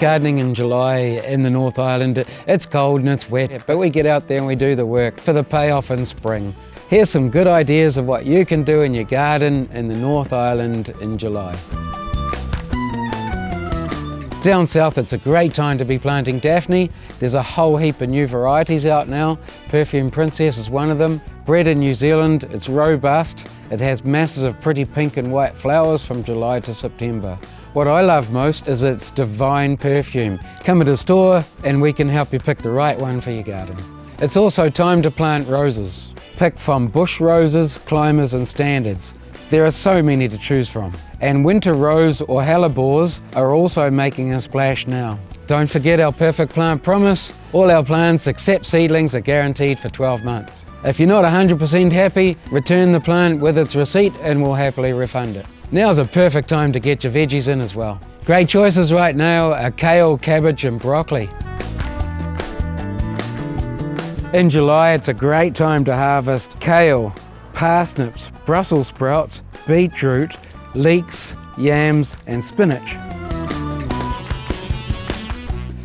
gardening in July in the North Island. It's cold and it's wet, but we get out there and we do the work for the payoff in spring. Here's some good ideas of what you can do in your garden in the North Island in July. Down south, it's a great time to be planting Daphne. There's a whole heap of new varieties out now. Perfume Princess is one of them. Bred in New Zealand, it's robust. It has masses of pretty pink and white flowers from July to September. What I love most is its divine perfume. Come to the store and we can help you pick the right one for your garden. It's also time to plant roses. Pick from bush roses, climbers and standards. There are so many to choose from. And winter rose or hellebores are also making a splash now. Don't forget our perfect plant promise. All our plants except seedlings are guaranteed for 12 months. If you're not 100% happy, return the plant with its receipt and we'll happily refund it. Now's a perfect time to get your veggies in as well. Great choices right now are kale, cabbage and broccoli. In July, it's a great time to harvest kale, parsnips, Brussels sprouts, beetroot, leeks, yams and spinach.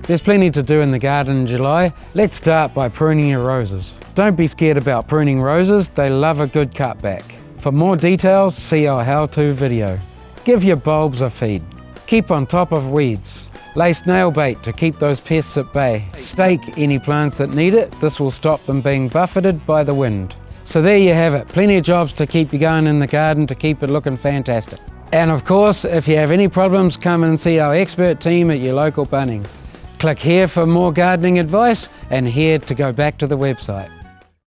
There's plenty to do in the garden in July. Let's start by pruning your roses. Don't be scared about pruning roses, they love a good cutback. For more details, see our how-to video. Give your bulbs a feed. Keep on top of weeds. Lay snail bait to keep those pests at bay. Stake any plants that need it. This will stop them being buffeted by the wind. So there you have it. Plenty of jobs to keep you going in the garden to keep it looking fantastic. And of course, if you have any problems, come and see our expert team at your local Bunnings. Click here for more gardening advice and here to go back to the website.